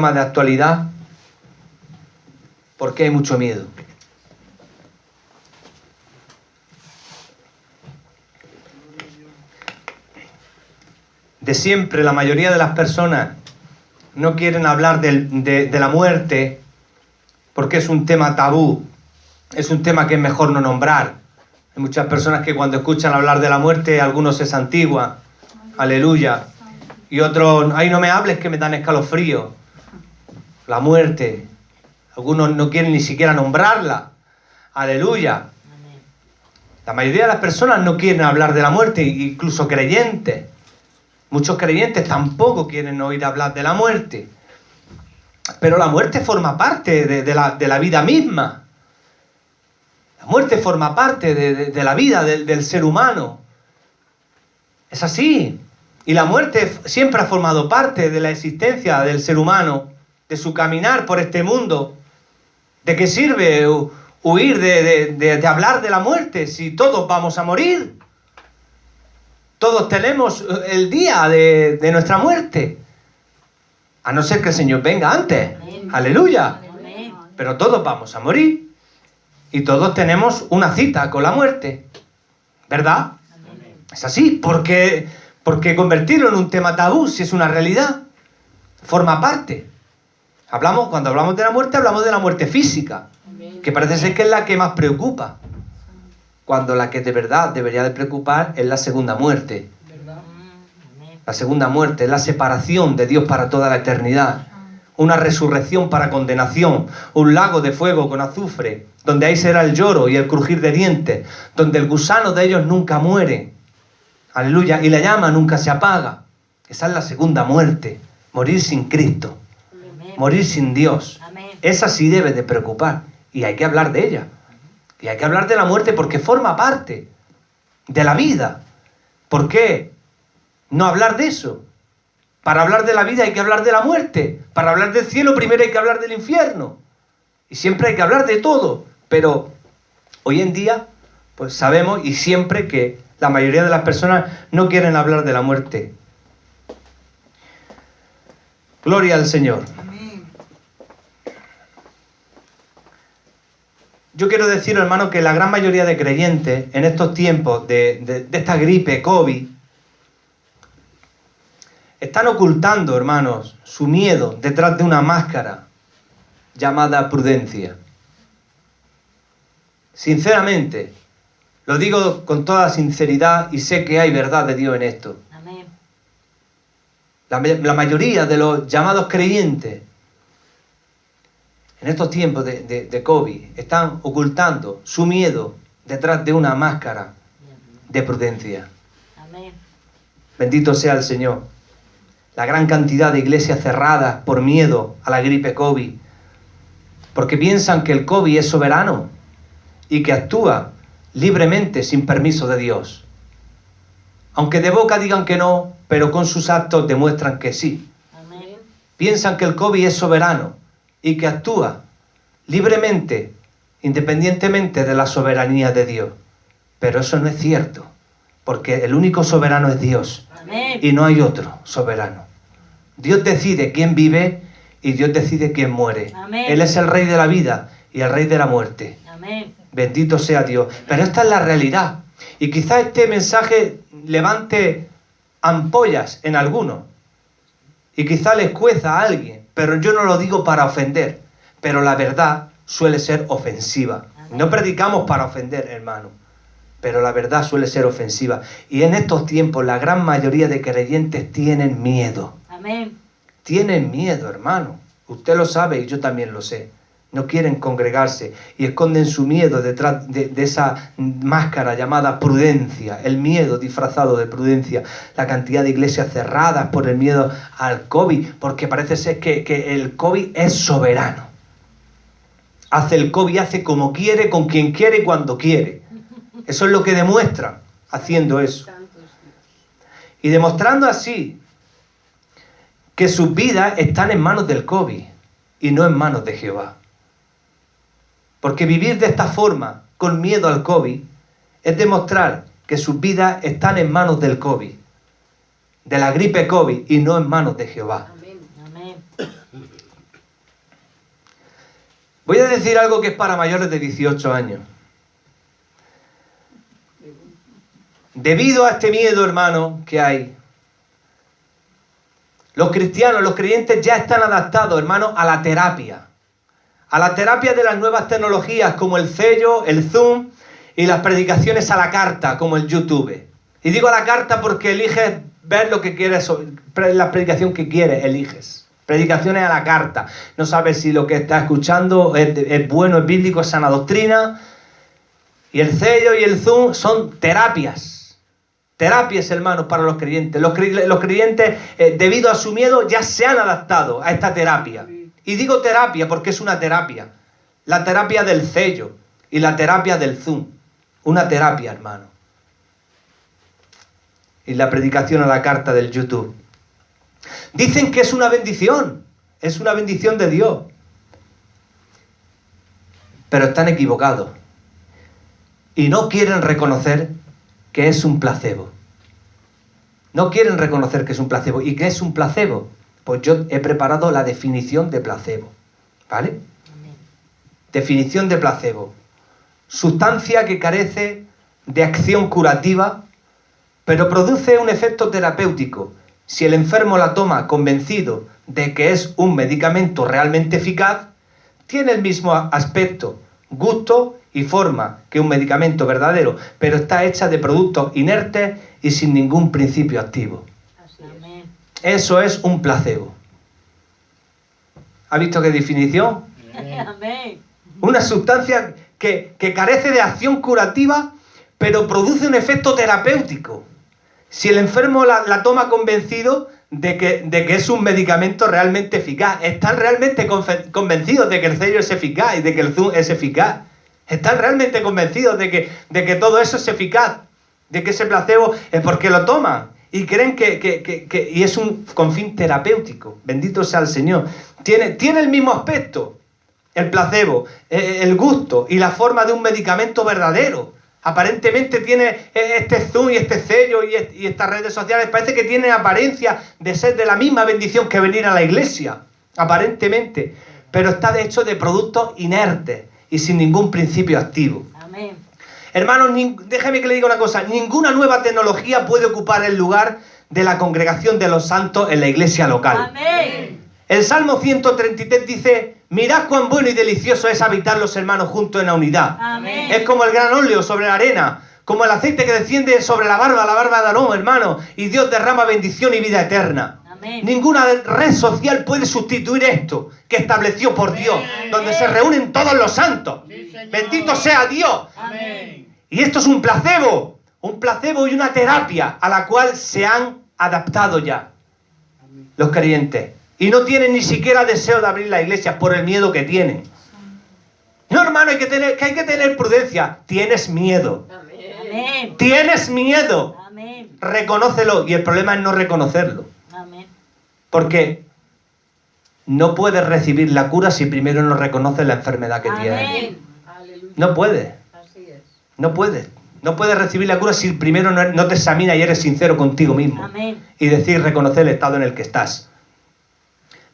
tema de actualidad porque hay mucho miedo. De siempre, la mayoría de las personas no quieren hablar de la muerte porque es un tema tabú, es un tema que es mejor no nombrar. Hay muchas personas que cuando escuchan hablar de la muerte, algunos se santiguan, aleluya, y otros, ay, no me hables que me dan escalofrío. La muerte, algunos no quieren ni siquiera nombrarla, aleluya. La mayoría de las personas no quieren hablar de la muerte, incluso creyentes. Muchos creyentes tampoco quieren oír hablar de la muerte. Pero la muerte forma parte de la vida misma. La muerte forma parte de la vida del ser humano. Es así. Y la muerte siempre ha formado parte de la existencia del ser humano, de su caminar por este mundo. ¿De qué sirve huir de hablar de la muerte si todos vamos a morir? Todos tenemos el día de nuestra muerte. A no ser que el Señor venga antes. Amén. Aleluya. Amén. Pero todos vamos a morir. Y todos tenemos una cita con la muerte. ¿Verdad? Amén. Es así. Porque convertirlo en un tema tabú, si es una realidad, forma parte. Cuando hablamos de la muerte física. Amén. Que parece ser que es la que más preocupa. Cuando la que de verdad debería de preocupar es la segunda muerte. La segunda muerte es la separación de Dios para toda la eternidad. Una resurrección para condenación. Un lago de fuego con azufre, donde ahí será el lloro y el crujir de dientes, donde el gusano de ellos nunca muere. Aleluya. Y la llama nunca se apaga. Esa es la segunda muerte. Morir sin Cristo. Morir sin Dios. Esa sí debe de preocupar. Y hay que hablar de ella. Y hay que hablar de la muerte porque forma parte de la vida. ¿Por qué no hablar de eso? Para hablar de la vida hay que hablar de la muerte. Para hablar del cielo primero hay que hablar del infierno. Y siempre hay que hablar de todo. Pero hoy en día, pues sabemos y siempre que la mayoría de las personas no quieren hablar de la muerte. Gloria al Señor. Yo quiero decir, hermano, que la gran mayoría de creyentes en estos tiempos de esta gripe COVID están ocultando, hermanos, su miedo detrás de una máscara llamada prudencia. Sinceramente, lo digo con toda sinceridad y sé que hay verdad de Dios en esto. Amén. La mayoría de los llamados creyentes en estos tiempos de COVID, están ocultando su miedo detrás de una máscara de prudencia. Amén. Bendito sea el Señor. La gran cantidad de iglesias cerradas por miedo a la gripe COVID, porque piensan que el COVID es soberano y que actúa libremente sin permiso de Dios. Aunque de boca digan que no, pero con sus actos demuestran que sí. Amén. Piensan que el COVID es soberano y que actúa libremente, independientemente de la soberanía de Dios. Pero eso no es cierto, porque el único soberano es Dios. Amén. Y no hay otro soberano. Dios decide quién vive y Dios decide quién muere. Amén. Él es el rey de la vida y el rey de la muerte. Amén. Bendito sea Dios. Pero esta es la realidad. Y quizás este mensaje levante ampollas en algunos. Y quizás les cueza a alguien. Pero yo no lo digo para ofender, pero la verdad suele ser ofensiva. Amén. No predicamos para ofender, hermano, pero la verdad suele ser ofensiva. Y en estos tiempos la gran mayoría de creyentes tienen miedo. Amén. Tienen miedo, hermano. Usted lo sabe y yo también lo sé. No quieren congregarse y esconden su miedo detrás de esa máscara llamada prudencia, el miedo disfrazado de prudencia, la cantidad de iglesias cerradas por el miedo al COVID, porque parece ser que el COVID es soberano. El COVID hace como quiere, con quien quiere y cuando quiere. Eso es lo que demuestra haciendo eso. Y demostrando así que sus vidas están en manos del COVID y no en manos de Jehová. Porque vivir de esta forma, con miedo al COVID, es demostrar que sus vidas están en manos del COVID, de la gripe COVID, y no en manos de Jehová. Amén. decir algo que es para mayores de 18 años. Debido a este miedo, hermano, que hay, los cristianos, los creyentes ya están adaptados, hermano, a la terapia. A la terapia de las nuevas tecnologías como el Zello, el Zoom y las predicaciones a la carta como el YouTube. Y digo a la carta porque eliges ver lo que quieres, la predicación que quieres, eliges. Predicaciones a la carta. No sabes si lo que estás escuchando es bueno, es bíblico, es sana doctrina. Y el Zello y el Zoom son terapias. Terapias, hermanos, para los creyentes. Los creyentes, debido a su miedo, ya se han adaptado a esta terapia. Y digo terapia porque es una terapia. La terapia del Zello y la terapia del Zoom. Una terapia, hermano. Y la predicación a la carta del YouTube. Dicen que es una bendición de Dios. Pero están equivocados. Y no quieren reconocer que es un placebo. No quieren reconocer que es un placebo. ¿Y qué es un placebo? Pues yo he preparado la definición de placebo. ¿Vale? Amén. Definición de placebo. Sustancia que carece de acción curativa, pero produce un efecto terapéutico si el enfermo la toma convencido de que es un medicamento realmente eficaz. Tiene el mismo aspecto, gusto y forma que un medicamento verdadero, pero está hecha de productos inertes y sin ningún principio activo. Amén. Eso es un placebo. ¿Ha visto qué definición? Amén. Una sustancia que carece de acción curativa, pero produce un efecto terapéutico. Si el enfermo la toma convencido de que es un medicamento realmente eficaz. Están realmente convencidos de que el Zello es eficaz y de que el Zoom es eficaz. Están realmente convencidos de que todo eso es eficaz, de que ese placebo es porque lo toman y creen y es con fin terapéutico. Bendito sea el Señor. Tiene el mismo aspecto, el placebo, el gusto y la forma de un medicamento verdadero. Aparentemente tiene este Zoom y este Zello y estas redes sociales, parece que tienen apariencia de ser de la misma bendición que venir a la iglesia, aparentemente, pero está de hecho de productos inertes y sin ningún principio activo. Amén. Hermanos, déjeme que le diga una cosa, ninguna nueva tecnología puede ocupar el lugar de la congregación de los santos en la iglesia local. Amén. El Salmo 133 dice: mirad cuán bueno y delicioso es habitar los hermanos juntos en la unidad. Amén. Es como el gran óleo sobre la arena, como el aceite que desciende sobre la barba de Aarón, hermano, y Dios derrama bendición y vida eterna. Amén. Ninguna red social puede sustituir esto que estableció por Dios, donde se reúnen todos los santos. Sí, bendito sea Dios. Amén. Y esto es un placebo y una terapia a la cual se han adaptado ya los creyentes. Y no tienen ni siquiera deseo de abrir la iglesia por el miedo que tienen. No, hermano, hay que tener prudencia. Tienes miedo. Amén. Tienes miedo. Amén. Reconócelo. Y el problema es no reconocerlo. Amén. Porque no puedes recibir la cura si primero no reconoces la enfermedad que tienes. No puedes. Así es. No puedes. No puedes recibir la cura si primero no te examinas y eres sincero contigo mismo. Amén. Y reconocer el estado en el que estás.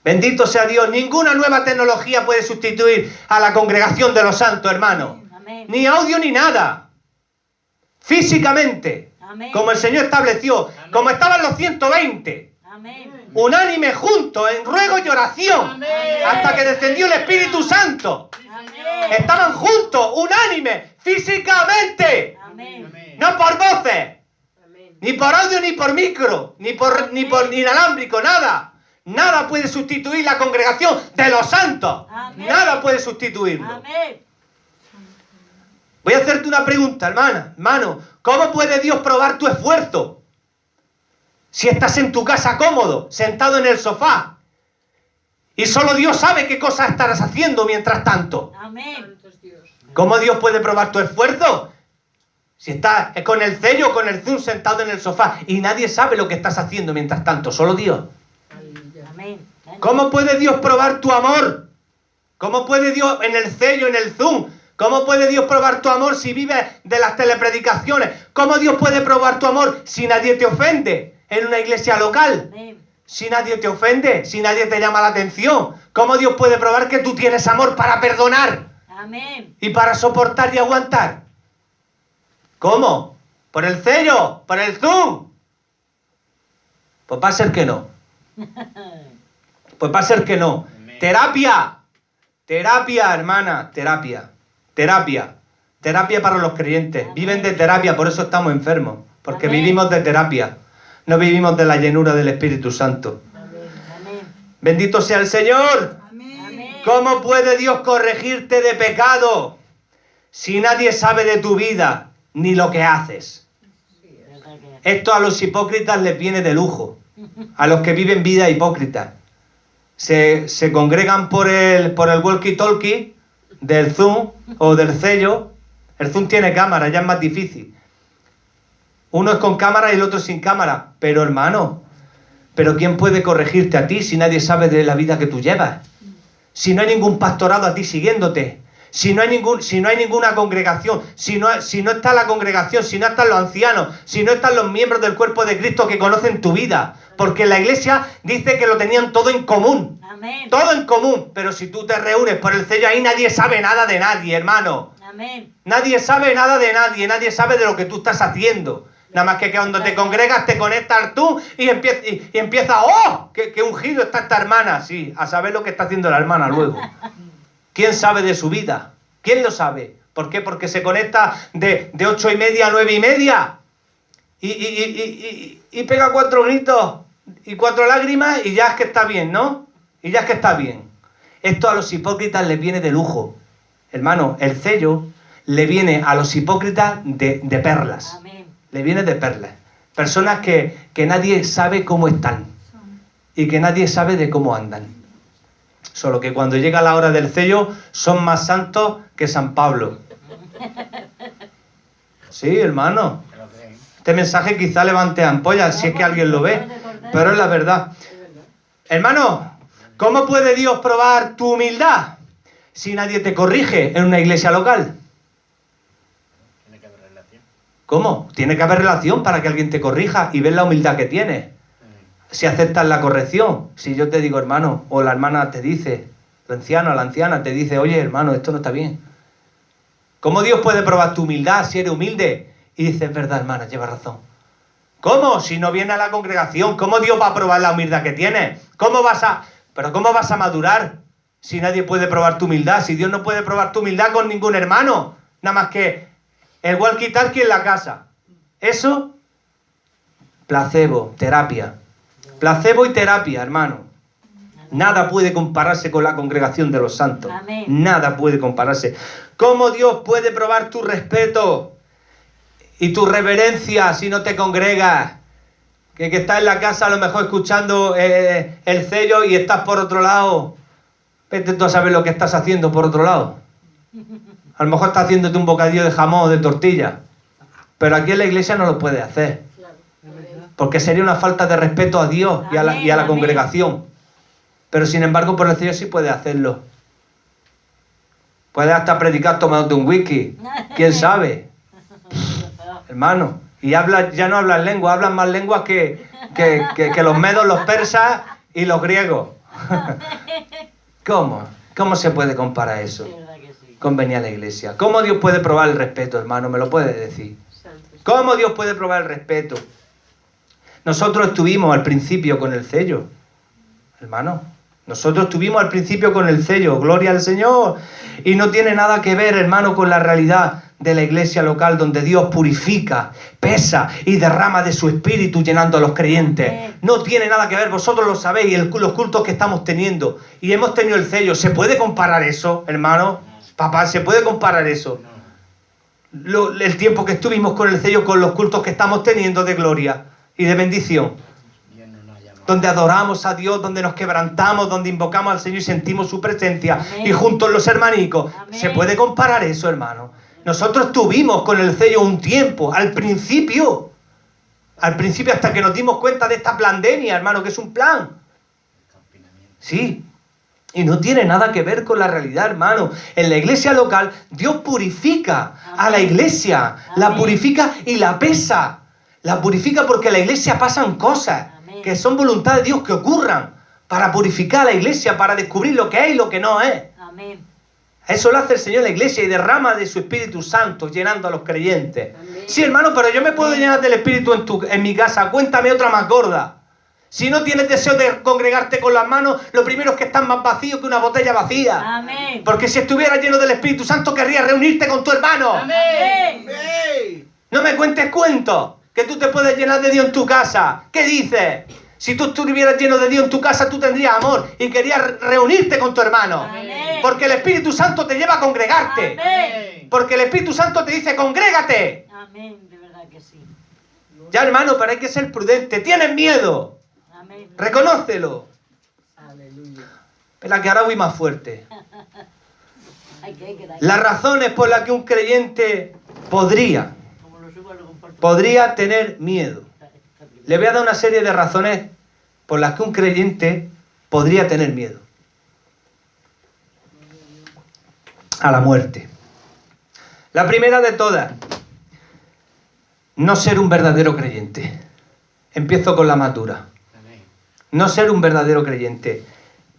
Bendito sea Dios. Ninguna nueva tecnología puede sustituir a la congregación de los santos, hermano. Amén. Ni audio ni nada. Físicamente. Amén. Como el Señor estableció. Amén. Como estaban los 120. Amén. Unánime juntos en ruego y oración. Amén. Hasta que descendió el Espíritu Santo. Amén. Estaban juntos, unánimes, físicamente. Amén. No por voces. Amén. Ni por audio, ni por micro. Ni por inalámbrico, nada. Nada puede sustituir la congregación de los santos. Amén. Nada puede sustituirlo. Amén. Voy a hacerte una pregunta, hermano. ¿Cómo puede Dios probar tu esfuerzo? Si estás en tu casa cómodo, sentado en el sofá, y solo Dios sabe qué cosas estarás haciendo mientras tanto. Amén. ¿Cómo Dios puede probar tu esfuerzo? Si estás con el Zello o con el Zoom sentado en el sofá y nadie sabe lo que estás haciendo mientras tanto, solo Dios. ¿Cómo puede Dios probar tu amor? ¿Cómo puede Dios en el Zello, en el Zoom? ¿Cómo puede Dios probar tu amor si vives de las telepredicaciones? ¿Cómo Dios puede probar tu amor si nadie te ofende en una iglesia local? Si nadie te ofende, si nadie te llama la atención. ¿Cómo Dios puede probar que tú tienes amor para perdonar? Amén. Y para soportar y aguantar. ¿Cómo? ¿Por el sello? ¿Por el zoom? Pues va a ser que no. Pues va a ser que no. Terapia. Terapia, hermana. Terapia. Terapia. Terapia para los creyentes. Amén. Viven de terapia, por eso estamos enfermos. Porque Amén. vivimos de terapia. No vivimos de la llenura del Espíritu Santo. Amén. Bendito sea el Señor. Amén. ¿Cómo puede Dios corregirte de pecado si nadie sabe de tu vida ni lo que haces? ¿Verdad que? Esto a los hipócritas les viene de lujo. A los que viven vida hipócrita. Se congregan por el walkie-talkie del Zoom o del sello. El Zoom tiene cámara, ya es más difícil. Uno es con cámara y el otro sin cámara. Pero hermano, ¿pero quién puede corregirte a ti si nadie sabe de la vida que tú llevas? Si no hay ningún pastorado a ti siguiéndote, si no hay ninguna congregación, si no está la congregación, si no están los ancianos, si no están los miembros del cuerpo de Cristo que conocen tu vida, porque la iglesia dice que lo tenían todo en común, Amén. todo en común, pero si tú te reúnes por el sello ahí nadie sabe nada de nadie, hermano, Amén. nadie sabe nada de nadie, nadie sabe de lo que tú estás haciendo. Nada más que cuando te congregas te conectas tú y empieza, ¡oh! ¡Qué ungido está esta hermana! Sí, a saber lo que está haciendo la hermana luego. ¿Quién sabe de su vida? ¿Quién lo sabe? ¿Por qué? Porque se conecta de 8:30 a 9:30 y pega 4 gritos y 4 lágrimas y ya es que está bien, ¿no? Y ya es que está bien. Esto a los hipócritas les viene de lujo. Hermano, el sello le viene a los hipócritas de perlas. Amén. Le viene de perlas. Personas que nadie sabe cómo están y que nadie sabe de cómo andan. Solo que cuando llega la hora del sello son más santos que San Pablo. Sí, hermano. Este mensaje quizá levante ampollas si es que alguien lo ve, pero es la verdad. Hermano, ¿cómo puede Dios probar tu humildad si nadie te corrige en una iglesia local? Tiene que haber relación. ¿Cómo? Tiene que haber relación para que alguien te corrija y ver la humildad que tienes. Si aceptas la corrección, si yo te digo hermano, o la hermana te dice, el anciano o la anciana te dice, oye hermano, esto no está bien. ¿Cómo Dios puede probar tu humildad si eres humilde? Y dices, verdad hermana, llevas razón. ¿Cómo? Si no viene a la congregación, ¿cómo Dios va a probar la humildad que tienes? ¿Cómo vas a madurar si nadie puede probar tu humildad? Si Dios no puede probar tu humildad con ningún hermano, nada más que el walkie-talkie en la casa. Eso, placebo, terapia. Placebo y terapia, hermano. Nada puede compararse con la congregación de los santos. Amén. Nada puede compararse. ¿Cómo Dios puede probar tu respeto y tu reverencia si no te congregas? Que estás en la casa a lo mejor escuchando el sello y estás por otro lado. Vete tú a saber lo que estás haciendo por otro lado. A lo mejor estás haciéndote un bocadillo de jamón o de tortilla. Pero aquí en la iglesia no lo puedes hacer. Porque sería una falta de respeto a Dios y a la Amén. congregación. Pero sin embargo, por el sello sí puedes hacerlo. Puedes hasta predicar tomándote un whisky. ¿Quién sabe? Hermano. Y ya no hablas lengua, hablan más lenguas que los medos, los persas y los griegos. ¿Cómo? ¿Cómo se puede comparar eso ¿Verdad que sí? con venir a la iglesia? ¿Cómo Dios puede probar el respeto, hermano? ¿Me lo puede decir? ¿Cómo Dios puede probar el respeto? Nosotros estuvimos al principio con el sello, hermano. Nosotros estuvimos al principio con el sello, gloria al Señor. Y no tiene nada que ver, hermano, con la realidad de la iglesia local donde Dios purifica, pesa y derrama de su espíritu llenando a los creyentes. Amén. No tiene nada que ver, vosotros lo sabéis, los cultos que estamos teniendo. Y hemos tenido el sello. ¿Se puede comparar eso, hermano? Papá, ¿se puede comparar eso? El tiempo que estuvimos con el sello con los cultos que estamos teniendo de gloria y de bendición. Dios no nos ha llamado. Donde adoramos a Dios, donde nos quebrantamos, donde invocamos al Señor y sentimos su presencia. Amén. Y juntos los hermanicos. Amén. ¿Se puede comparar eso, hermano? Nosotros estuvimos con el sello un tiempo, al principio hasta que nos dimos cuenta de esta pandemia, hermano, que es un plan. El confinamiento. Sí. Y no tiene nada que ver con la realidad, hermano. En la iglesia local, Dios purifica a la iglesia. La Amén. purifica y la pesa. La purifica porque en la iglesia pasan cosas Amén. que son voluntad de Dios que ocurran. para purificar a la iglesia, para descubrir lo que es y lo que no es. Amén. Eso lo hace el Señor en la iglesia y derrama de su Espíritu Santo, llenando a los creyentes. Amén. Sí, hermano, pero yo me puedo llenar del Espíritu en mi casa. Cuéntame otra más gorda. Si no tienes deseo de congregarte con las manos, lo primero es que estás más vacío que una botella vacía. Amén. Porque si estuvieras lleno del Espíritu Santo, querrías reunirte con tu hermano. Amén. ¡Ey! No me cuentes cuentos, que tú te puedes llenar de Dios en tu casa. ¿Qué dices? Si tú estuvieras lleno de Dios en tu casa, tú tendrías amor y querías reunirte con tu hermano. Amén. Porque el Espíritu Santo te lleva a congregarte. Amén. Porque el Espíritu Santo te dice, congrégate. Amén, de verdad que sí. Ya, hermano, pero hay que ser prudente. Tienes miedo. Amén. Reconócelo. Aleluya. Espera, que ahora voy más fuerte. Hay que dar. Las razones por las que un creyente podría Como lo subo, lo comparto. tener miedo. Le voy a dar una serie de razones por las que un creyente podría tener miedo. A la muerte. La primera de todas, no ser un verdadero creyente. Empiezo con la más dura. Amén. No ser un verdadero creyente.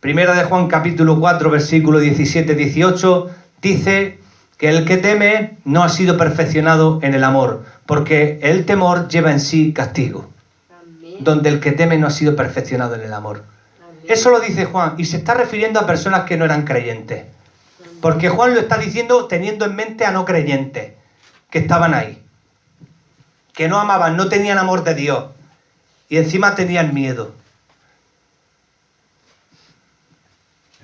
Primera de Juan capítulo 4, versículo 17-18, dice que el que teme no ha sido perfeccionado en el amor, porque el temor lleva en sí castigo, Amén. donde el que teme no ha sido perfeccionado en el amor. Amén. Eso lo dice Juan, y se está refiriendo a personas que no eran creyentes, porque Juan lo está diciendo teniendo en mente a no creyentes, que estaban ahí, que no amaban, no tenían amor de Dios, y encima tenían miedo.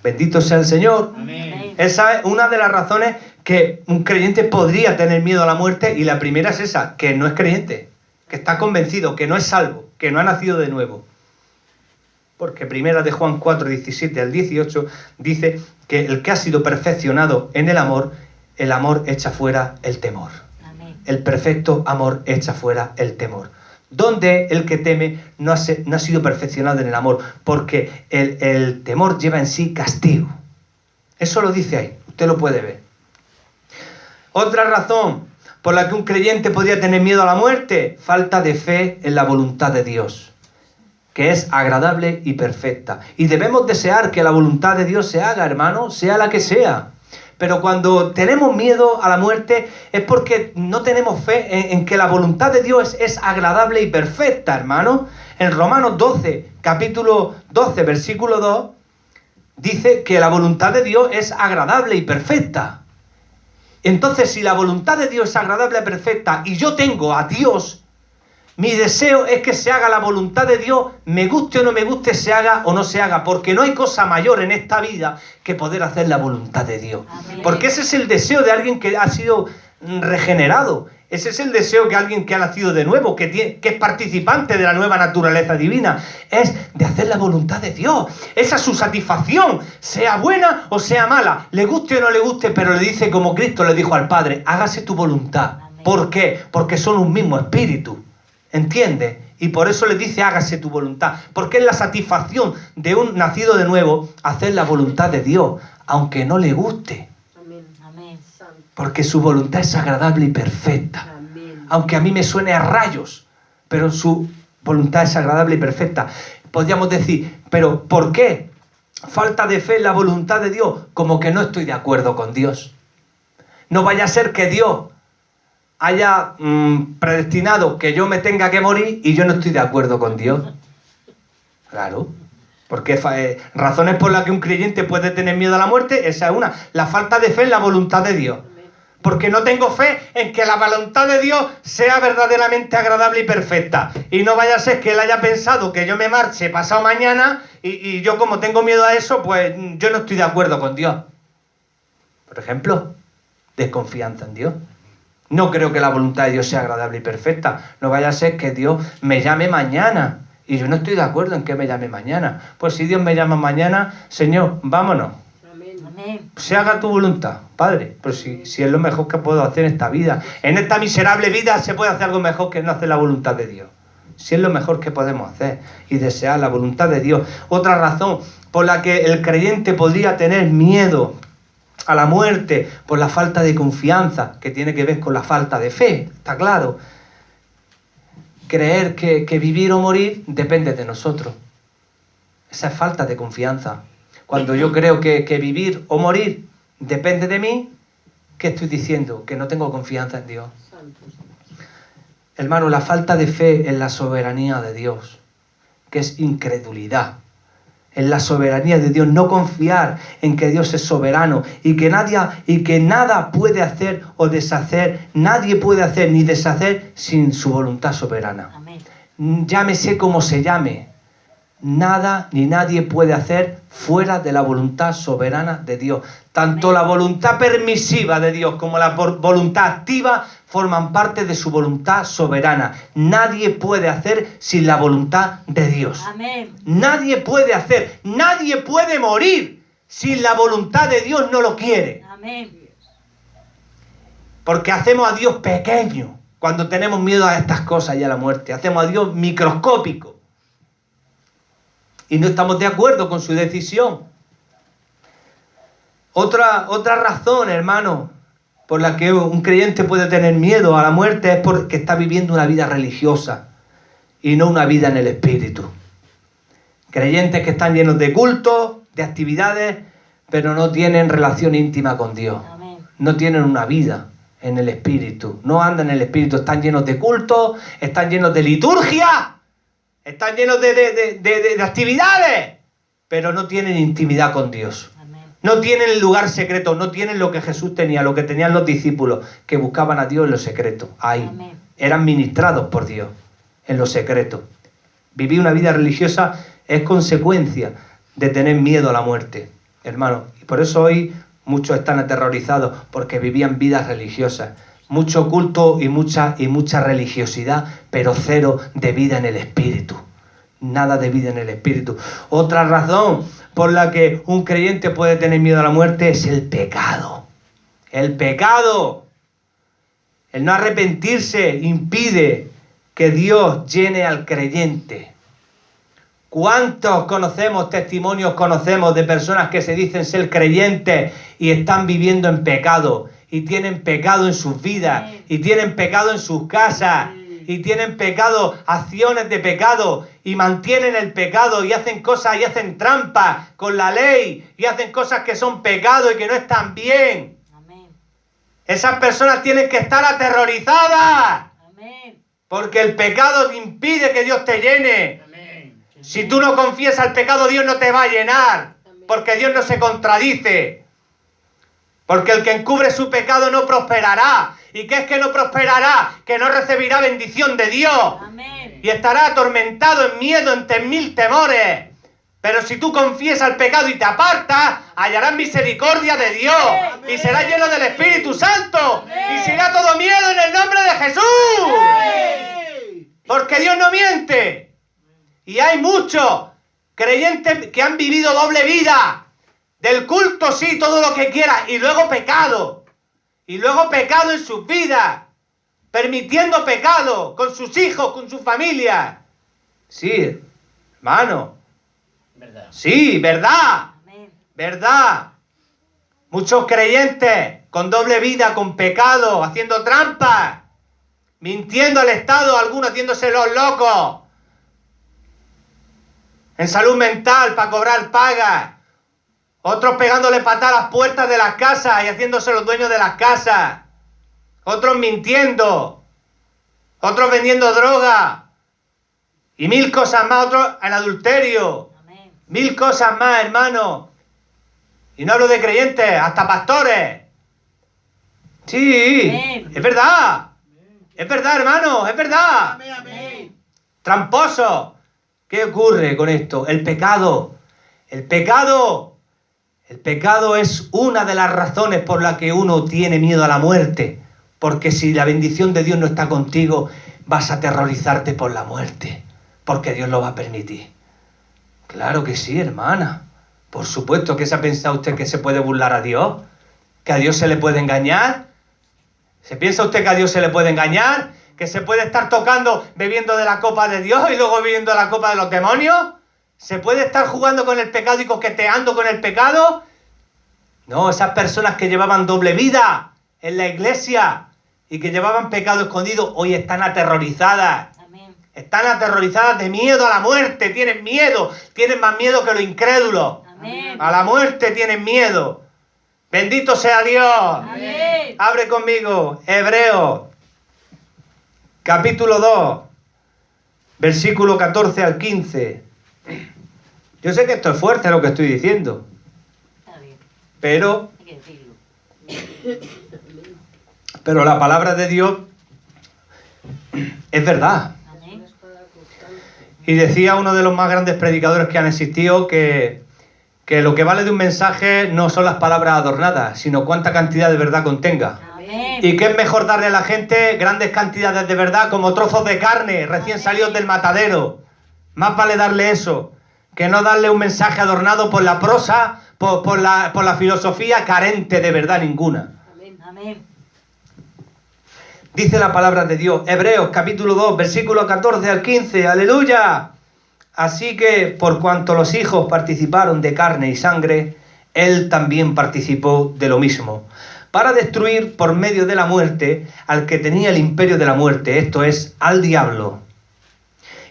Bendito sea el Señor. Amén. Esa es una de las razones que un creyente podría tener miedo a la muerte, y la primera es esa, que no es creyente, que está convencido, que no es salvo, que no ha nacido de nuevo. Porque primera de Juan 4, 17 al 18 dice que el que ha sido perfeccionado en el amor echa fuera el temor. Amén. El perfecto amor echa fuera el temor. Donde el que teme no ha sido perfeccionado en el amor, porque el temor lleva en sí castigo. Eso lo dice ahí, usted lo puede ver. Otra razón por la que un creyente podría tener miedo a la muerte, falta de fe en la voluntad de Dios, que es agradable y perfecta. Y debemos desear que la voluntad de Dios se haga, hermano, sea la que sea. Pero cuando tenemos miedo a la muerte es porque no tenemos fe en que la voluntad de Dios es agradable y perfecta, hermano. En Romanos 12, capítulo 12, versículo 2, dice que la voluntad de Dios es agradable y perfecta. Entonces, si la voluntad de Dios es agradable y perfecta y yo tengo a Dios, mi deseo es que se haga la voluntad de Dios, me guste o no me guste, se haga o no se haga, porque no hay cosa mayor en esta vida que poder hacer la voluntad de Dios. Amén. Porque ese es el deseo de alguien que ha sido regenerado. Ese es el deseo que alguien que ha nacido de nuevo, que es participante de la nueva naturaleza divina, es de hacer la voluntad de Dios. Esa es su satisfacción, sea buena o sea mala, le guste o no le guste, pero le dice como Cristo le dijo al Padre, hágase tu voluntad. Amén. ¿Por qué? Porque son un mismo espíritu. ¿Entiendes? Y por eso le dice hágase tu voluntad. Porque es la satisfacción de un nacido de nuevo hacer la voluntad de Dios, aunque no le guste. Amén. Amén. Santo. Porque su voluntad es agradable y perfecta. Amén. Aunque a mí me suene a rayos, pero su voluntad es agradable y perfecta. Podríamos decir, ¿pero por qué? Falta de fe en la voluntad de Dios. Como que no estoy de acuerdo con Dios. No vaya a ser que Dios haya predestinado que yo me tenga que morir y yo no estoy de acuerdo con Dios. Claro. Porque razones por las que un creyente puede tener miedo a la muerte, esa es una. La falta de fe en la voluntad de Dios. Porque no tengo fe en que la voluntad de Dios sea verdaderamente agradable y perfecta. Y no vaya a ser que él haya pensado que yo me marche pasado mañana y yo como tengo miedo a eso, pues yo no estoy de acuerdo con Dios. Por ejemplo, desconfianza en Dios. No creo que la voluntad de Dios sea agradable y perfecta. No vaya a ser que Dios me llame mañana y yo no estoy de acuerdo en que me llame mañana. Pues si Dios me llama mañana, Señor, vámonos. Amén. Amén. Se haga tu voluntad, Padre. Pero si es lo mejor que puedo hacer en esta vida. En esta miserable vida se puede hacer algo mejor que no hacer la voluntad de Dios. Si es lo mejor que podemos hacer y desear la voluntad de Dios. Otra razón por la que el creyente podría tener miedo a la muerte, por la falta de confianza, que tiene que ver con la falta de fe, está claro. Creer que vivir o morir depende de nosotros. Esa es falta de confianza. Cuando yo creo que vivir o morir depende de mí, ¿qué estoy diciendo? Que no tengo confianza en Dios. Santo. Hermano, la falta de fe en la soberanía de Dios, que es incredulidad. En la soberanía de Dios, no confiar en que Dios es soberano y que nada puede hacer o deshacer, nadie puede hacer ni deshacer sin su voluntad soberana. Amén. Llámese como se llame, nada ni nadie puede hacer fuera de la voluntad soberana de Dios. Tanto la voluntad permisiva de Dios como la voluntad activa forman parte de su voluntad soberana. Nadie puede hacer sin la voluntad de Dios. Amén. Nadie puede hacer, nadie puede morir si la voluntad de Dios no lo quiere. Amén. Porque hacemos a Dios pequeño cuando tenemos miedo a estas cosas y a la muerte. Hacemos a Dios microscópico. Y no estamos de acuerdo con su decisión. Otra razón, hermano, por la que un creyente puede tener miedo a la muerte es porque está viviendo una vida religiosa y no una vida en el espíritu. Creyentes que están llenos de cultos, de actividades, pero no tienen relación íntima con Dios. Amén. No tienen una vida en el espíritu. No andan en el espíritu. Están llenos de cultos, están llenos de liturgia, están llenos de actividades, pero no tienen intimidad con Dios. Amén. No tienen el lugar secreto, no tienen lo que Jesús tenía, lo que tenían los discípulos, que buscaban a Dios en lo secreto. Ahí. Amén. Eran ministrados por Dios en lo secreto. Vivir una vida religiosa es consecuencia de tener miedo a la muerte, hermano. Y por eso hoy muchos están aterrorizados, porque vivían vidas religiosas. Mucho culto y mucha religiosidad, pero cero de vida en el espíritu. Nada de vida en el espíritu. Otra razón por la que un creyente puede tener miedo a la muerte es el pecado. El pecado. El no arrepentirse impide que Dios llene al creyente. ¿Cuántos testimonios conocemos de personas que se dicen ser creyentes y están viviendo en pecado? Y tienen pecado en sus vidas, y tienen pecado en sus casas, y tienen pecado, acciones de pecado, y mantienen el pecado, y hacen cosas, y hacen trampas con la ley, y hacen cosas que son pecado y que no están bien. Amén. Esas personas tienen que estar aterrorizadas, Amén. porque el pecado impide que Dios te llene. Amén. Si tú no confiesas el pecado, Dios no te va a llenar, porque Dios no se contradice. Porque el que encubre su pecado no prosperará. ¿Y qué es que no prosperará? Que no recibirá bendición de Dios. Amén. Y estará atormentado en miedo, en mil temores. Pero si tú confiesas el pecado y te apartas, hallarás misericordia de Dios. Y serás lleno del Espíritu Santo. Y se irá todo miedo en el nombre de Jesús. Porque Dios no miente. Y hay muchos creyentes que han vivido doble vida. Del culto sí, todo lo que quiera, y luego pecado. Y luego pecado en sus vidas. Permitiendo pecado con sus hijos, con su familia. Sí, hermano. ¿Verdad? Sí, verdad. Amén. Verdad. Muchos creyentes con doble vida, con pecado, haciendo trampas. Mintiendo al Estado, algunos haciéndose los locos. En salud mental, para cobrar pagas. Otros pegándole patas a las puertas de las casas y haciéndose los dueños de las casas. Otros mintiendo. Otros vendiendo droga. Y mil cosas más. Otros en adulterio. Amén. Mil cosas más, hermano. Y no hablo de creyentes, hasta pastores. Sí, Amén. es verdad. Es verdad, hermano, es verdad. Amén. Tramposo. ¿Qué ocurre con esto? El pecado. El pecado es una de las razones por las que uno tiene miedo a la muerte. Porque si la bendición de Dios no está contigo, vas a aterrorizarte por la muerte. Porque Dios lo va a permitir. Claro que sí, hermana. Por supuesto que se ha pensado usted que se puede burlar a Dios. ¿Que a Dios se le puede engañar? ¿Se piensa usted que a Dios se le puede engañar? ¿Que se puede estar tocando, bebiendo de la copa de Dios y luego bebiendo de la copa de los demonios? ¿Se puede estar jugando con el pecado y coqueteando con el pecado? No, esas personas que llevaban doble vida en la iglesia y que llevaban pecado escondido, hoy están aterrorizadas. Amén. Están aterrorizadas de miedo a la muerte, tienen miedo, tienen más miedo que los incrédulos. Amén. A la muerte tienen miedo. Bendito sea Dios. Amén. Abre conmigo, Hebreos, capítulo 2, versículo 14 al 15. Yo sé que esto es fuerte lo que estoy diciendo, Está bien, pero hay que decirlo. la palabra de Dios es verdad. Amén. Y decía uno de los más grandes predicadores que han existido que lo que vale de un mensaje no son las palabras adornadas, sino cuánta cantidad de verdad contenga. Amén. Y que es mejor darle a la gente grandes cantidades de verdad como trozos de carne recién salidos del matadero. Más vale darle eso que no darle un mensaje adornado por la prosa, por la filosofía carente de verdad ninguna. Amén. Dice la palabra de Dios, Hebreos capítulo 2, versículo 14 al 15, aleluya. Así que por cuanto los hijos participaron de carne y sangre, él también participó de lo mismo, para destruir por medio de la muerte al que tenía el imperio de la muerte, esto es, al diablo,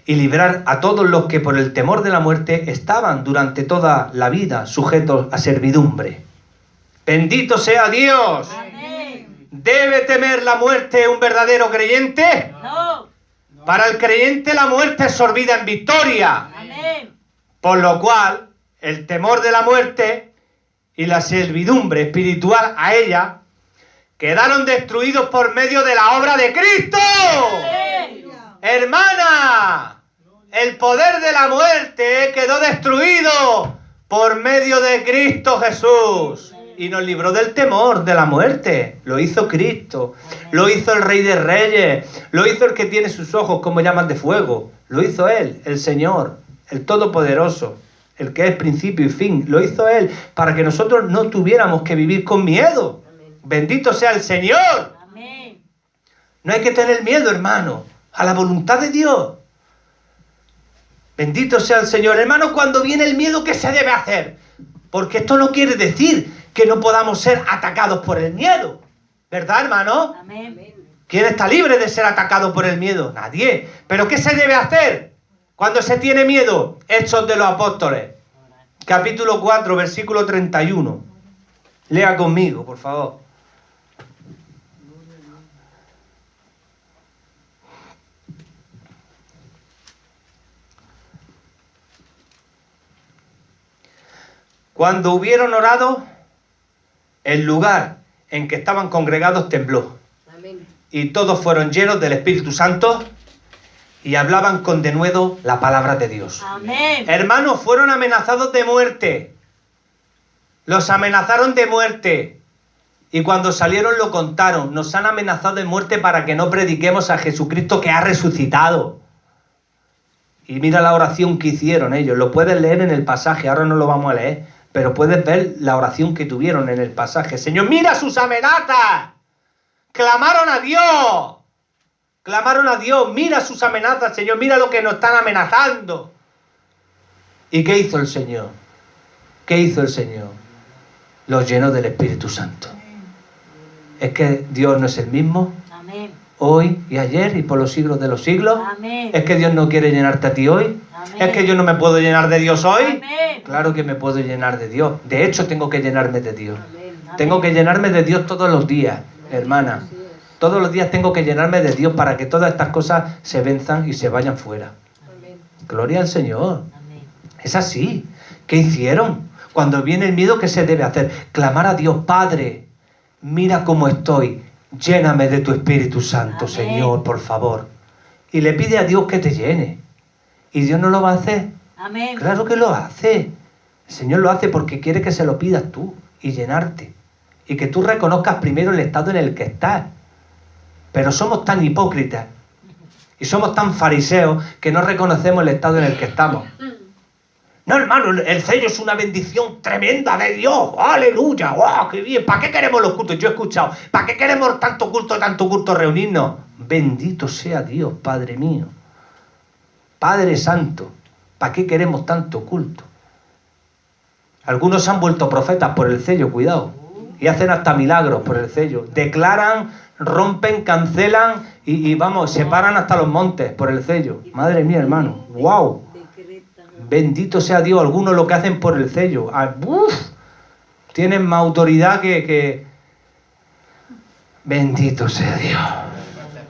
y librar a todos los que por el temor de la muerte estaban durante toda la vida sujetos a servidumbre. Bendito sea Dios. Amén. ¿Debe temer la muerte un verdadero creyente? No. Para el creyente la muerte es sorbida en victoria, Amén. por lo cual el temor de la muerte y la servidumbre espiritual a ella quedaron destruidos por medio de la obra de Cristo. Amén. Hermana, el poder de la muerte quedó destruido por medio de Cristo Jesús. Y nos libró del temor de la muerte. Lo hizo Cristo. Lo hizo el Rey de Reyes. Lo hizo el que tiene sus ojos como llamas de fuego. Lo hizo Él, el Señor, el Todopoderoso, el que es principio y fin. Lo hizo Él para que nosotros no tuviéramos que vivir con miedo. Bendito sea el Señor. Amén. No hay que tener miedo, hermano, a la voluntad de Dios. Bendito sea el Señor. Hermano, cuando viene el miedo, ¿qué se debe hacer? Porque esto no quiere decir que no podamos ser atacados por el miedo. ¿Verdad, hermano? Amén. ¿Quién está libre de ser atacado por el miedo? Nadie. ¿Pero qué se debe hacer cuando se tiene miedo? Hechos de los Apóstoles, capítulo 4, versículo 31. Lea conmigo, por favor. Cuando hubieron orado, el lugar en que estaban congregados tembló. Amén. Y todos fueron llenos del Espíritu Santo y hablaban con denuedo la palabra de Dios. Amén. Hermanos, fueron amenazados de muerte. Los amenazaron de muerte. Y cuando salieron lo contaron. Nos han amenazado de muerte para que no prediquemos a Jesucristo que ha resucitado. Y mira la oración que hicieron ellos. Lo puedes leer en el pasaje. Ahora no lo vamos a leer. Pero puedes ver la oración que tuvieron en el pasaje. Señor, mira sus amenazas. Clamaron a Dios. Clamaron a Dios. Mira sus amenazas, Señor. Mira lo que nos están amenazando. ¿Y qué hizo el Señor? ¿Qué hizo el Señor? Los llenó del Espíritu Santo. Es que Dios no es el mismo Amén. hoy y ayer y por los siglos de los siglos. Amén. Es que Dios no quiere llenarte a ti hoy. Amén. Es que yo no me puedo llenar de Dios hoy. Amén. Claro que me puedo llenar de Dios. De hecho, tengo que llenarme de Dios. Amén. Tengo que llenarme de Dios todos los días, hermana. Así es. Todos los días tengo que llenarme de Dios para que todas estas cosas se venzan y se vayan fuera. Amén. Gloria al Señor. Amén. Es así. ¿Qué hicieron? Cuando viene el miedo, ¿qué se debe hacer? Clamar a Dios, Padre, mira cómo estoy. Lléname de tu Espíritu Santo, Amén. Señor, por favor. Y le pide a Dios que te llene. ¿Y Dios no lo va a hacer? Amén. Claro que lo hace. El Señor lo hace porque quiere que se lo pidas tú y llenarte. Y que tú reconozcas primero el estado en el que estás. Pero somos tan hipócritas y somos tan fariseos que no reconocemos el estado en el que estamos. No, hermano, el sello es una bendición tremenda de Dios. ¡Aleluya! ¡Wow! ¡Qué bien! ¿Para qué queremos los cultos? Yo he escuchado. ¿Para qué queremos tanto culto reunirnos? Bendito sea Dios, Padre mío. Padre Santo, ¿para qué queremos tanto culto? Algunos se han vuelto profetas por el sello, cuidado. Y hacen hasta milagros por el sello. Declaran rompen, cancelan y vamos, separan hasta los montes por el sello. Madre mía, hermano. ¡Wow! Bendito sea Dios. Algunos lo que hacen por el sello. ¡Uf! Tienen más autoridad que... Bendito sea Dios.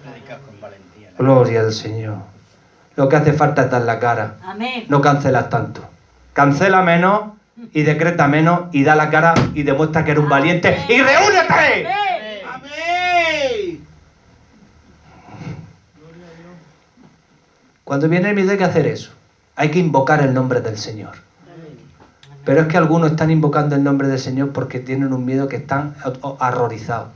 Predicar con valentía. Gloria al Señor. Lo que hace falta es dar la cara. Amén. No cancelas tanto. Cancela menos y decreta menos y da la cara y demuestra que eres un valiente. ¡Y reúnete! ¡Amén! Cuando viene el miedo hay que hacer eso. Hay que invocar el nombre del Señor. Pero es que algunos están invocando el nombre del Señor porque tienen un miedo que están horrorizados.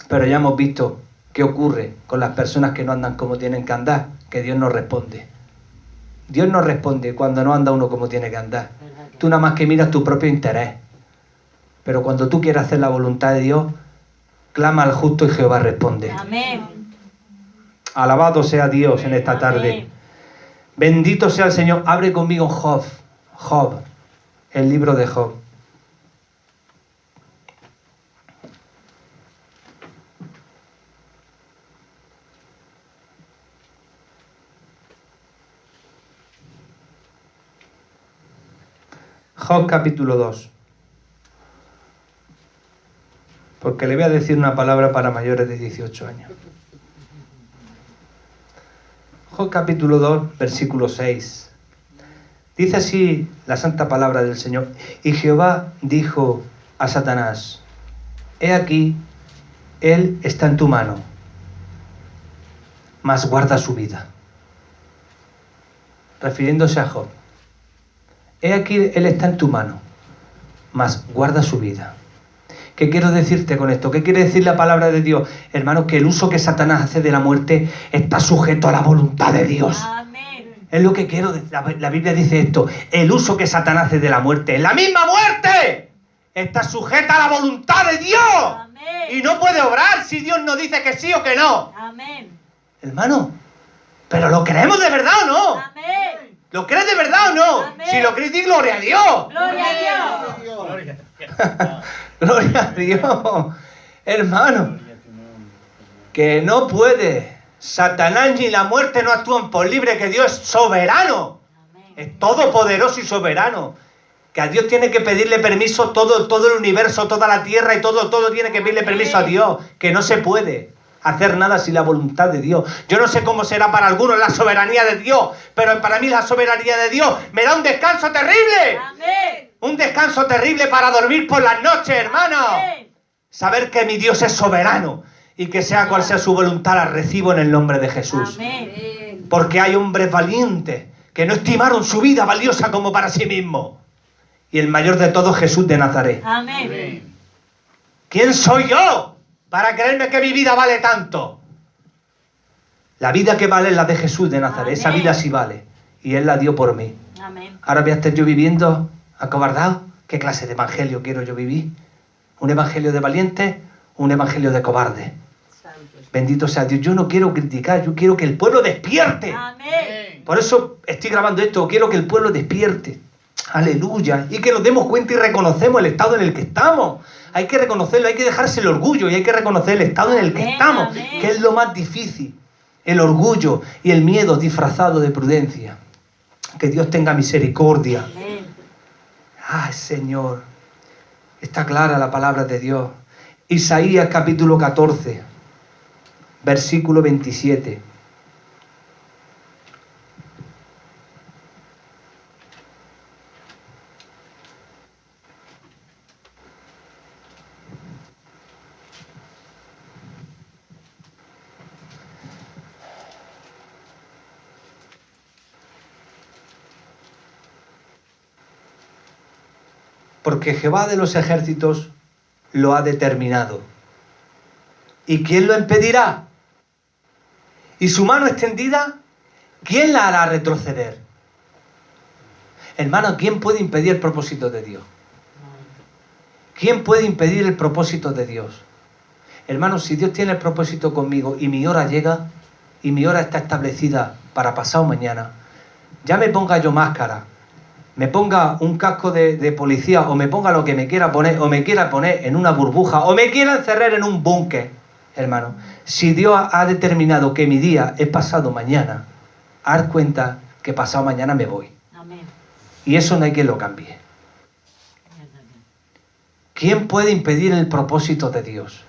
Pero ya hemos visto qué ocurre con las personas que no andan como tienen que andar, que Dios no responde. Dios no responde cuando no anda uno como tiene que andar. Tú nada más que miras tu propio interés. Pero cuando tú quieres hacer la voluntad de Dios, clama al justo y Jehová responde. Amén. Alabado sea Dios en esta tarde. Bendito sea el Señor. Abre conmigo Job. Job. El libro de Job. Job capítulo 2. Porque le voy a decir una palabra para mayores de 18 años. Job capítulo 2, versículo 6. Dice así la santa palabra del Señor. Y Jehová dijo a Satanás: he aquí, él está en tu mano, mas guarda su vida. Refiriéndose a Job. He aquí, él está en tu mano, mas guarda su vida. ¿Qué quiero decirte con esto? ¿Qué quiere decir la palabra de Dios? Hermano, que el uso que Satanás hace de la muerte está sujeto a la voluntad de Dios. Amén. Es lo que quiero decir. La Biblia dice esto. El uso que Satanás hace de la muerte, la misma muerte, está sujeta a la voluntad de Dios. Amén. Y no puede obrar si Dios no dice que sí o que no. Amén. Hermano, ¿pero lo creemos de verdad o no? Amén. ¿Lo crees de verdad o no? Amén. Si lo crees, di gloria a Dios. Gloria a Dios. Gloria. Gloria a Dios. Hermano, Gloria a tu nombre, Señor. que no puede. Satanás ni la muerte no actúan por libre, que Dios es soberano. Amén. Es todopoderoso y soberano. Que a Dios tiene que pedirle permiso todo el universo, toda la tierra y todo tiene que pedirle permiso a Dios. Que no se puede hacer nada sin la voluntad de Dios. Yo no sé cómo será para algunos la soberanía de Dios, pero para mí la soberanía de Dios me da un descanso terrible. Amén. Un descanso terrible para dormir por las noches, hermano. Amén. Saber que mi Dios es soberano y que sea cual sea su voluntad la recibo en el nombre de Jesús. Amén. Porque hay hombres valientes que no estimaron su vida valiosa como para sí mismos. Y el mayor de todos, Jesús de Nazaret. Amén. Amén. ¿Quién soy yo para creerme que mi vida vale tanto? La vida que vale es la de Jesús de Nazaret. Amén. Esa vida sí vale. Y Él la dio por mí. Amén. Ahora voy a estar yo viviendo acobardado. ¿Qué clase de evangelio quiero yo vivir? ¿Un evangelio de valientes? ¿Un evangelio de cobardes? Bendito sea Dios. Yo no quiero criticar, yo quiero que el pueblo despierte. Amén. Por eso estoy grabando esto. Quiero que el pueblo despierte. Aleluya. Y que nos demos cuenta y reconocemos el estado en el que estamos. Hay que reconocerlo, hay que dejarse el orgullo y hay que reconocer el estado en el que Amén, estamos, amén. que es lo más difícil. El orgullo y el miedo disfrazado de prudencia. Que Dios tenga misericordia. Amén. Ay, Señor. Está clara la palabra de Dios. Isaías capítulo 14, versículo 27. Porque Jehová de los ejércitos lo ha determinado. ¿Y quién lo impedirá? ¿Y su mano extendida? ¿Quién la hará retroceder? Hermano, ¿quién puede impedir el propósito de Dios? ¿Quién puede impedir el propósito de Dios? Hermano, si Dios tiene el propósito conmigo y mi hora llega, y mi hora está establecida para pasado mañana, ya me ponga yo máscara, me ponga un casco de policía o me ponga lo que me quiera poner o me quiera poner en una burbuja o me quiera encerrar en un búnker, hermano, si Dios ha determinado que mi día es pasado mañana, haz cuenta que pasado mañana me voy. Amén. Y eso no hay quien lo cambie. ¿Quién puede impedir el propósito de Dios?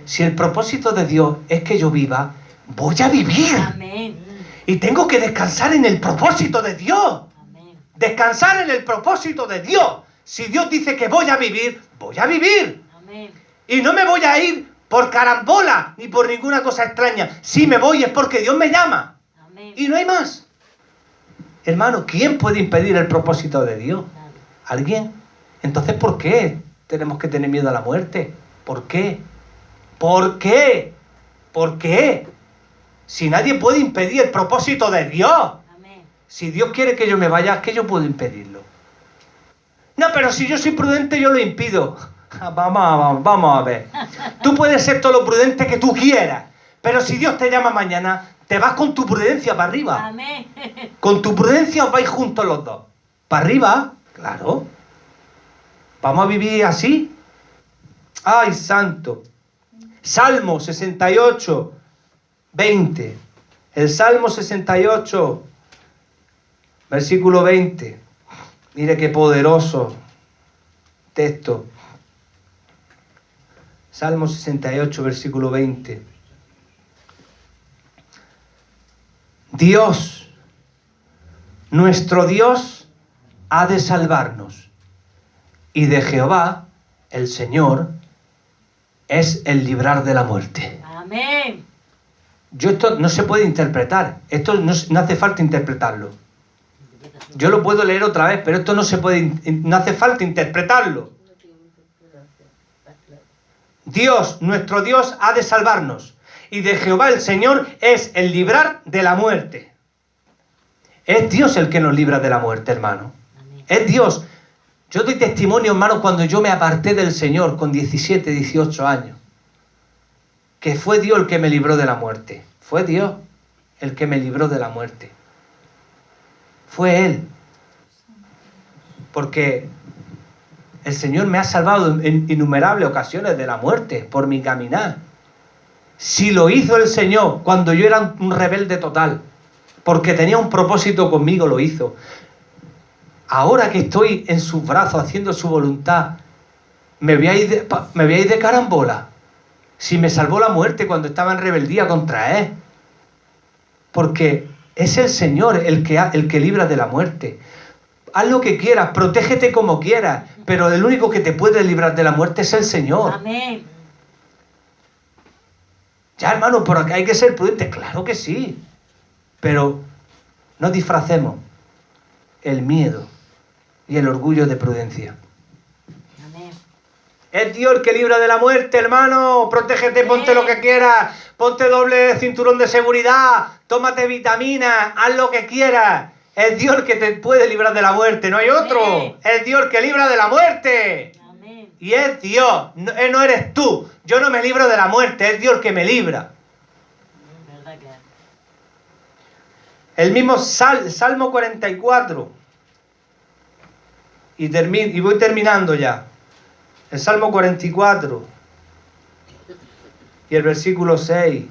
Si el propósito de Dios es que yo viva, voy a vivir. Amén. Y tengo que descansar en el propósito de Dios. Amén. Descansar en el propósito de Dios. Si Dios dice que voy a vivir, voy a vivir. Amén. Y no me voy a ir por carambola ni por ninguna cosa extraña. Si me voy es porque Dios me llama. Amén. Y no hay más. Hermano, ¿quién puede impedir el propósito de Dios? ¿Alguien? Entonces, ¿por qué tenemos que tener miedo a la muerte? ¿Por qué? ¿Por qué? ¿Por qué? Si nadie puede impedir el propósito de Dios. Amén. Si Dios quiere que yo me vaya, ¿qué yo puedo impedirlo? No, pero si yo soy prudente, yo lo impido. Vamos a ver. Tú puedes ser todo lo prudente que tú quieras, pero si Dios te llama mañana, te vas con tu prudencia para arriba. Amén. Con tu prudencia os vais juntos los dos. ¿Para arriba? Claro. ¿Vamos a vivir así? ¡Ay, santo! Salmo 68, 20. El Salmo 68, versículo 20. Mire qué poderoso texto. Salmo 68, versículo 20. Dios, nuestro Dios, ha de salvarnos. Y de Jehová, el Señor, es el librar de la muerte. Amén. Esto no se puede interpretar. Esto no hace falta interpretarlo. Yo lo puedo leer otra vez, pero esto no se puede, no hace falta interpretarlo. Dios, nuestro Dios, ha de salvarnos. Y de Jehová el Señor es el librar de la muerte. Es Dios el que nos libra de la muerte, hermano. Es Dios. Yo doy testimonio, hermano, cuando yo me aparté del Señor con 17, 18 años. Que fue Dios el que me libró de la muerte. Fue Dios el que me libró de la muerte. Fue Él. Porque el Señor me ha salvado en innumerables ocasiones de la muerte por mi caminar. Si lo hizo el Señor cuando yo era un rebelde total, porque tenía un propósito conmigo, lo hizo. Ahora que estoy en sus brazos haciendo su voluntad, me voy a ir de carambola. Si me salvó la muerte cuando estaba en rebeldía contra Él. Porque es el Señor el que libra de la muerte. Haz lo que quieras, protégete como quieras, pero el único que te puede librar de la muerte es el Señor. Amén. Ya, hermano, por acá hay que ser prudentes, claro que sí. Pero no disfracemos el miedo y el orgullo de prudencia. Amén. Es Dios el que libra de la muerte, hermano. Protégete, ponte lo que quieras. Ponte doble cinturón de seguridad. Tómate vitaminas. Haz lo que quieras. Es Dios el que te puede librar de la muerte. No hay otro. Amén. Es Dios el que libra de la muerte. Amén. Y es Dios. No eres tú. Yo no me libro de la muerte. Es Dios el que me libra. ¿Verdad que? El mismo Salmo 44. Y voy terminando ya. El Salmo 44 y el versículo 6.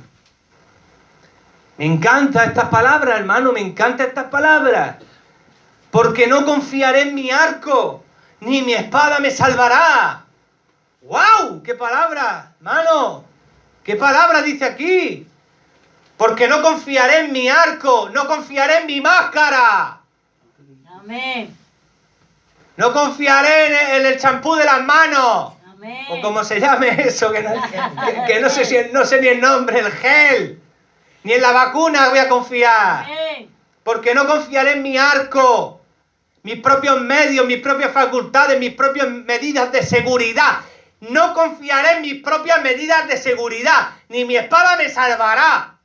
Me encantan estas palabras, hermano, me encantan estas palabras. Porque no confiaré en mi arco, ni mi espada me salvará. ¡Wow! ¡Qué palabra, hermano! ¿Qué palabra dice aquí? Porque no confiaré en mi arco, no confiaré en mi máscara. Amén. No confiaré en el champú de las manos. Amén. O como se llame eso, que no sé ni el nombre, el gel. Ni en la vacuna voy a confiar. Amén. Porque no confiaré en mi arco. Mis propios medios, mis propias facultades, mis propias medidas de seguridad. No confiaré en mis propias medidas de seguridad. Ni mi espada me salvará.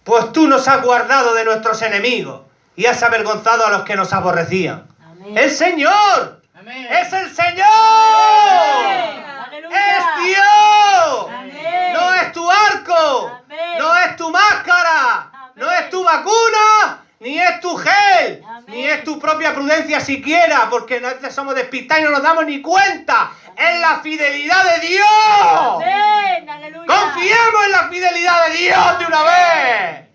Pues tú nos has guardado de nuestros enemigos. Y has avergonzado a los que nos aborrecían. Amén. ¡El Señor! Amén. ¡Es el Señor! Amén. Aleluya. ¡Es Dios! Amén. No es tu arco, Amén. no es tu máscara, Amén. no es tu vacuna, ni es tu gel, Amén. ni es tu siquiera, porque nosotros somos despistados y no nos damos ni cuenta. Es la fidelidad de Dios. Amén. Aleluya. Confiemos en la fidelidad de Dios de una vez.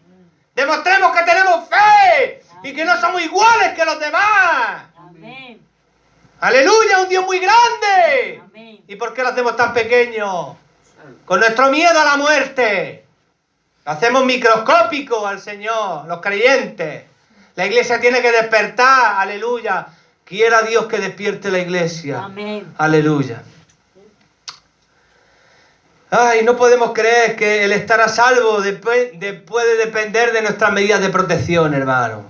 Demostremos que tenemos fe y que no somos iguales que los demás. Amén. Aleluya, un Dios muy grande. Amén. ¿Y por qué lo hacemos tan pequeño? Con nuestro miedo a la muerte. Lo hacemos microscópico al Señor, los creyentes. La iglesia tiene que despertar, aleluya. Quiera Dios que despierte la iglesia. Amén. Aleluya. Ay, no podemos creer que el estar a salvo puede depender de nuestras medidas de protección, hermano.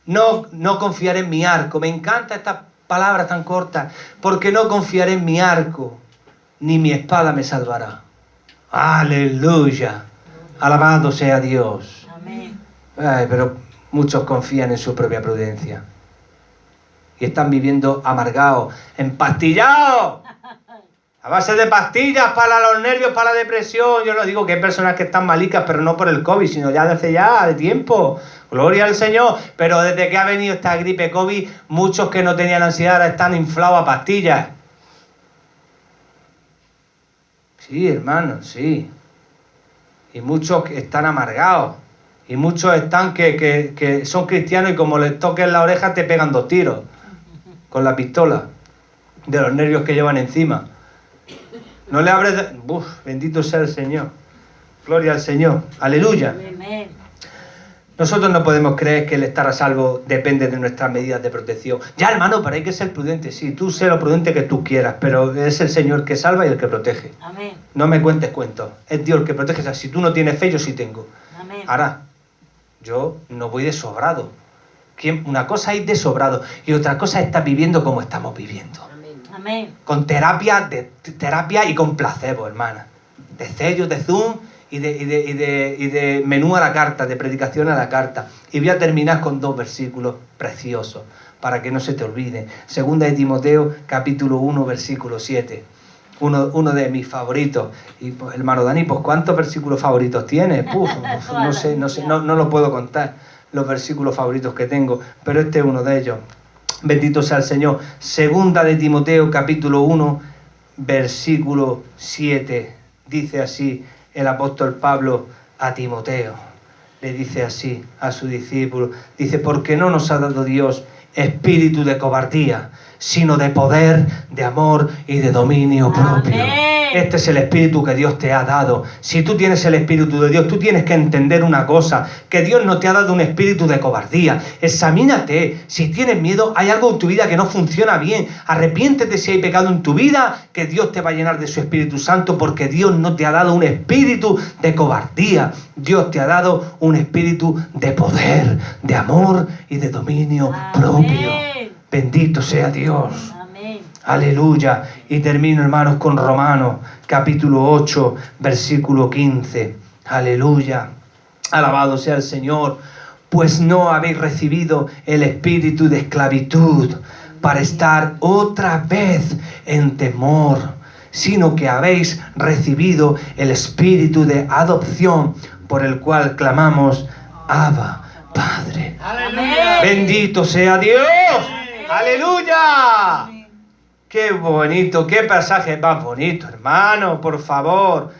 No confiaré en mi arco. Me encanta esta palabra tan corta. Porque no confiaré en mi arco, ni mi espada me salvará. Aleluya. Alabado sea Dios. Amén. Ay, pero muchos confían en su propia prudencia. Y están viviendo amargados, empastillados. A base de pastillas para los nervios, para la depresión. Yo no digo que hay personas que están malicas, pero no por el COVID, sino ya desde de tiempo. Gloria al Señor. Pero desde que ha venido esta gripe COVID, muchos que no tenían ansiedad ahora están inflados a pastillas. Sí, hermano, sí. Y muchos están amargados. Y muchos están que son cristianos y como les toquen la oreja te pegan 2 tiros. Con la pistola. De los nervios que llevan encima. No le abres... bendito sea el Señor. Gloria al Señor. Aleluya. Amén. Nosotros no podemos creer que el estar a salvo depende de nuestras medidas de protección. Ya, hermano, pero hay que ser prudente. Sí, tú sé lo prudente que tú quieras, pero es el Señor que salva y el que protege. Amén. No me cuentes cuentos. Es Dios el que protege. O sea, si tú no tienes fe, yo sí tengo. Amén. Ahora, yo no voy de sobrado. Una cosa es de sobrado y otra cosa es estar viviendo como estamos viviendo. Amén. Amén. Con terapia y con placebo, hermana. De sellos, de Zoom y de menú a la carta, de predicación a la carta. Y voy a terminar con 2 versículos preciosos para que no se te olviden. Segunda de Timoteo, capítulo 1, versículo 7. Uno de mis favoritos. Y pues, hermano Dani, pues ¿cuántos versículos favoritos tienes? No lo puedo contar, los versículos favoritos que tengo, pero este es uno de ellos. Bendito sea el Señor. Segunda de Timoteo, capítulo 1, versículo 7. Dice así el apóstol Pablo a Timoteo. Le dice así a su discípulo. Dice, porque no nos ha dado Dios espíritu de cobardía, sino de poder, de amor y de dominio propio. Amén. Este es el espíritu que Dios te ha dado. Si tú tienes el espíritu de Dios, tú tienes que entender una cosa, que Dios no te ha dado un espíritu de cobardía. Examínate. Si tienes miedo, hay algo en tu vida que no funciona bien. Arrepiéntete si hay pecado en tu vida, que Dios te va a llenar de su Espíritu Santo, porque Dios no te ha dado un espíritu de cobardía. Dios te ha dado un espíritu de poder, de amor y de dominio propio. Bendito sea Dios. Amén. Aleluya. Y termino, hermanos, con Romanos, capítulo 8, versículo 15. Aleluya. Alabado sea el Señor. Pues no habéis recibido el espíritu de esclavitud para estar otra vez en temor, sino que habéis recibido el espíritu de adopción por el cual clamamos, Abba, Padre. Aleluya. Bendito sea Dios. Aleluya. Qué bonito, qué pasaje más bonito, hermano, por favor.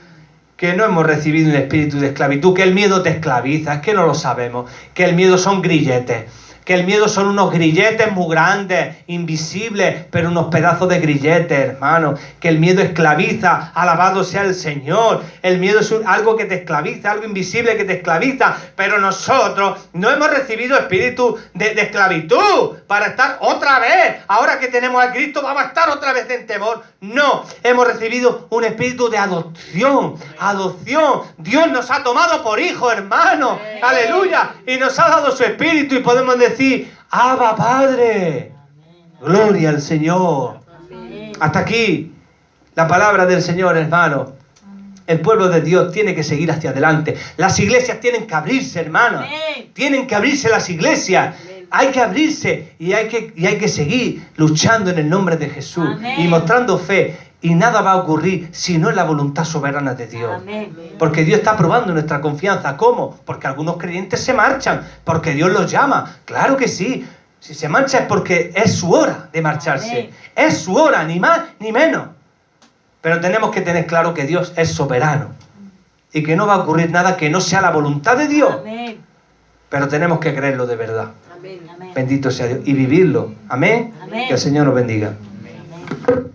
Que no hemos recibido un espíritu de esclavitud, que el miedo te esclaviza, es que no lo sabemos, que el miedo son grilletes, que el miedo son unos grilletes muy grandes, invisibles, pero unos pedazos de grilletes, hermano, que el miedo esclaviza, alabado sea el Señor. El miedo es algo que te esclaviza, algo invisible que te esclaviza, pero nosotros no hemos recibido espíritu de esclavitud para estar otra vez, ahora que tenemos a Cristo vamos a estar otra vez en temor. No, hemos recibido un espíritu de adopción, Dios nos ha tomado por hijos, hermano, aleluya, y nos ha dado su espíritu y podemos decir, Abba, Padre. Gloria al Señor. Amén. Hasta aquí la palabra del Señor, hermano. El pueblo de Dios tiene que seguir hacia adelante. Las iglesias tienen que abrirse, hermano. Amén. Tienen que abrirse las iglesias. Hay que abrirse y hay que seguir luchando en el nombre de Jesús. Amén. Y mostrando fe. Y nada va a ocurrir si no es la voluntad soberana de Dios. Amén. Porque Dios está probando nuestra confianza. ¿Cómo? Porque algunos creyentes se marchan. Porque Dios los llama. Claro que sí. Si se marcha es porque es su hora de marcharse. Amén. Es su hora, ni más ni menos. Pero tenemos que tener claro que Dios es soberano y que no va a ocurrir nada que no sea la voluntad de Dios. Amén. Pero tenemos que creerlo de verdad. Amén. Amén. Bendito sea Dios. Y vivirlo. Amén. Amén. Que el Señor nos bendiga. Amén.